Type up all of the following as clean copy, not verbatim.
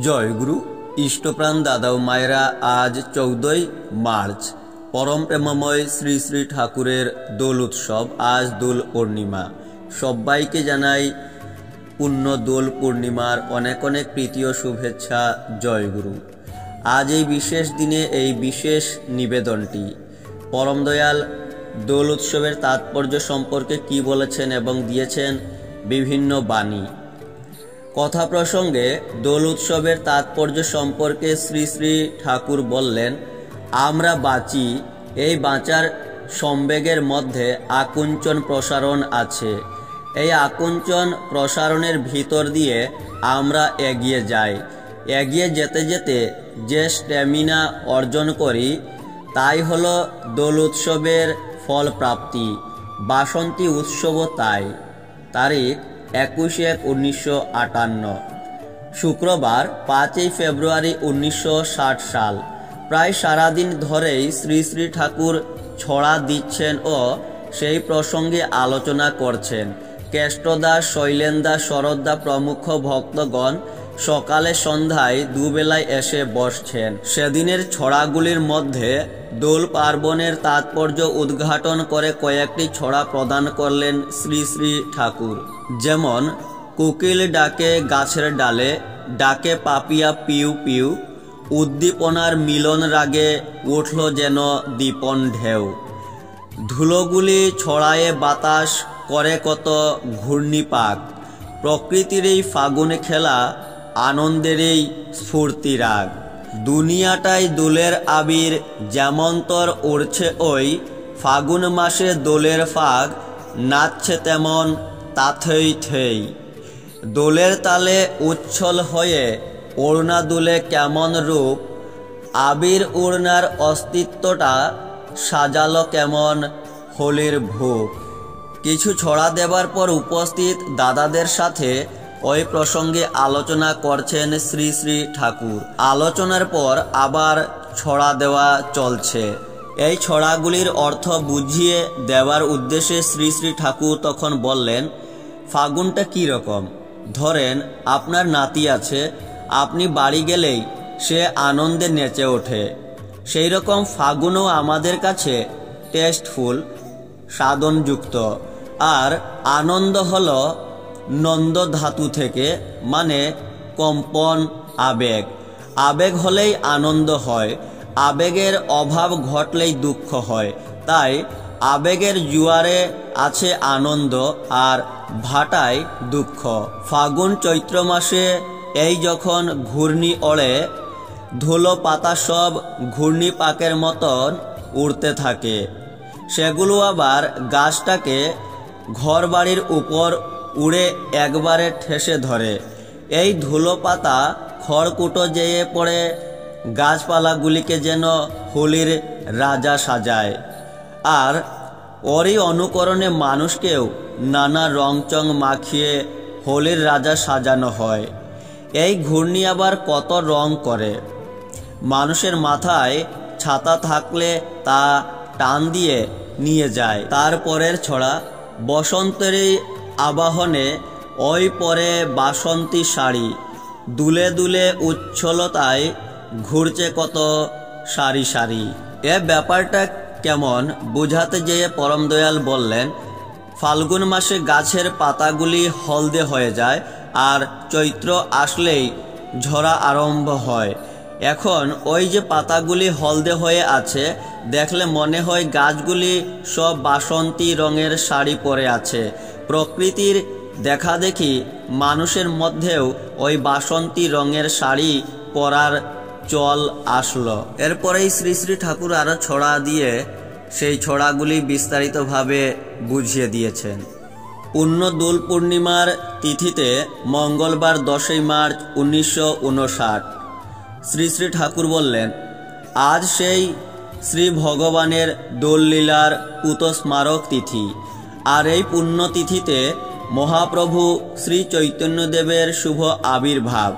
জয়গুরু ইষ্টপ্রাণ দাদা ও মায়েরা, আজ 14ই মার্চ পরম প্রেমময় শ্রী শ্রী ঠাকুরের দোল উৎসব। আজ দোল পূর্ণিমা। সবাইকে জানাই পূর্ণ দোল পূর্ণিমার অনেক অনেক প্রীতি ও শুভেচ্ছা। জয়গুরু। আজ এই বিশেষ দিনে এই বিশেষ নিবেদনটি পরম দয়াল দোল উৎসবের তাৎপর্য সম্পর্কে কি বলেছেন এবং দিয়েছেন বিভিন্ন বাণী। কথা প্রসঙ্গে দোল উৎসবের তাৎপর্য সম্পর্কে শ্রী শ্রী ঠাকুর বললেন, আমরা বাঁচি, এই বাঁচার সম্বেগের মধ্যে আকুঞ্চন প্রসারণ আছে। এই আকুঞ্চন প্রসারণের ভিতর দিয়ে আমরা এগিয়ে যাই। এগিয়ে যেতে যেতে যে স্ট্যামিনা অর্জন করি তাই হলো দোল উৎসবের ফল প্রাপ্তি। বাসন্তী উৎসবও তাই। তারিখ 21/1/1958, শুক্রবার 5ই ফেব্রুয়ারি 1960 সাল। প্রায় সারাদিন ধরেই শ্রী শ্রী ঠাকুর ছড়া দিচ্ছেন ও সেই প্রসঙ্গে আলোচনা করছেন। কেষ্টদা, শৈলেন্দা, শরদ্দা প্রমুখ ভক্তগণ সকালে সন্ধ্যায় দুবেলায় এসে বসছেন। সেদিনের ছড়াগুলির মধ্যে দোল পার্বণের তাৎপর্য উদ্ঘাটন করে কয়েকটি ছড়া প্রদান করলেন শ্রী শ্রী ঠাকুর। যেমন, কোকিল ডাকে গাছের ডালে, ডাকে পাপিয়া পিউ পিউ, উদ্দীপনার মিলন রাগে উঠল যেন দীপন ঢেউ। ধুলোগুলি ছড়ায়ে বাতাস করে কত ঘূর্ণিপাক, প্রকৃতির এই ফাগুন খেলা, আনন্দের এই স্ফূর্তি রাগ। দুনিয়াটাই দোলের আবির, যেমন্তর উড়ছে ওই, ফাগুন মাসে দোলের ফাগ, নাচছে তেমন তাথই থেই। দোলের তালে উচ্ছল হয়ে ওড়না দুলে কেমন রূপ, আবির ওড়নার অস্তিত্বটা সাজালো কেমন হোলির ভূপ। কিছু ছড়া দেবার পর উপস্থিত দাদাদের সাথে ওই প্রসঙ্গে আলোচনা করছেন শ্রী শ্রী ঠাকুর। আলোচনার পর আবার ছড়া দেওয়া চলছে। এই ছড়াগুলির অর্থ বুঝিয়ে দেওয়ার উদ্দেশ্যে শ্রী শ্রী ঠাকুর তখন বললেন, ফাগুনটা কি রকম? ধরেন আপনার নাতি আছে, আপনি বাড়ি গেলেই সে আনন্দে নেচে ওঠে। সেই রকম ফাগুনও আমাদের কাছে টেস্টফুল, সাধনযুক্ত। আর আনন্দ হলো নন্দ ধাতু থেকে, মানে কম্পন, আবেগ। আবেগ হলেই আনন্দ হয়, আবেগের অভাব ঘটলেই দুঃখ হয়। তাই আবেগের জোয়ারে আছে আনন্দ আর ভাটায় দুঃখ। ফাগুন চৈত্র মাসে এই যখন ঘূর্ণি ওড়ে, ধুলো পাতা সব ঘূর্ণিপাকের মতন উড়তে থাকে। সেগুলো আবার গাছটাকে ঘর বাড়ির উপর উড়ে একবারে ঠেসে ধরে। এই ধুলো পাতা খড়কুটো যেয়ে পড়ে গাছপালাগুলিকে যেন হোলির রাজা সাজায়। আর ওরই অনুকরণে মানুষকেও নানা রংচং মাখিয়ে হোলির রাজা সাজানো হয়। এই ঘূর্ণি আবার কত রং করে। মানুষের মাথায় ছাতা থাকলে তা টান দিয়ে নিয়ে যায়। তারপরের ছড়া, বসন্তের আবাহনে ওই পরে বাসন্তী শাড়ি, দুলে দুলে উচ্ছলতায় ঘুরছে কত সারি সারি। এ ব্যাপারটা কেমন বুঝাতে যেয়ে পরম দয়াল বললেন, ফাল্গুন মাসে গাছের পাতাগুলি হলদে হয়ে যায় আর চৈত্র আসলেই ঝরা আরম্ভ হয়। এখন ওই যে পাতাগুলি হলদে হয়ে আছে, দেখলে মনে হয় গাছগুলি সব বাসন্তী রঙের শাড়ি পরে আছে। প্রকৃতির দেখা দেখি মানুষের মধ্যেও ওই বাসন্তী রঙের শাড়ি পরার চল আসলো। এরপরেই শ্রী শ্রী ঠাকুর আরো ছড়া দিয়ে সেই ছড়াগুলি বিস্তারিতভাবে বুঝিয়ে দিয়েছেন। পূর্ণ দোল পূর্ণিমার তিথিতে মঙ্গলবার 10ই মার্চ 1959 শ্রী শ্রী ঠাকুর বললেন, আজ সেই শ্রী ভগবানের দোল লীলার পুতস্মারক তিথি। আর এই পুণ্যতিথিতে মহাপ্রভু শ্রী চৈতন্যদেবের শুভ আবির্ভাব।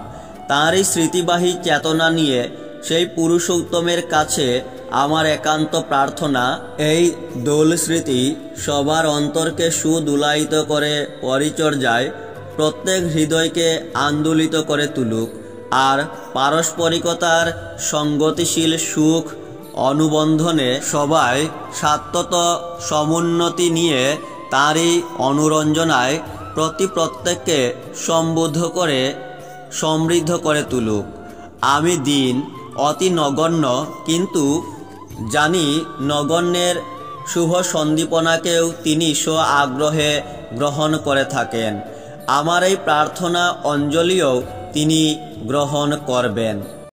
তাঁরই স্মৃতিবাহী চেতনা নিয়ে সেই পুরুষোত্তমের কাছে আমার একান্ত প্রার্থনা, এই দোল স্মৃতি সবার অন্তরকে সুদুলায়িত করে পরিচর্যায় প্রত্যেক হৃদয়কে আন্দোলিত করে তুলুক। আর পারস্পরিকতার সঙ্গতিশীল সুখ অনুবন্ধনে সবাই স্বাত্মত সমুন্নতি নিয়ে তারই অনুরঞ্জনায় প্রত্যেককে সম্বুদ্ধ করে সমৃদ্ধ করে তুলুক। আমি দিন অতি নগণ্য, কিন্তু জানি নগণ্যের শুভ সন্দীপনাকেও তিনি আগ্রহে গ্রহণ করে থাকেন। আমার এই প্রার্থনা অঞ্জলিও তিনি গ্রহণ করবেন।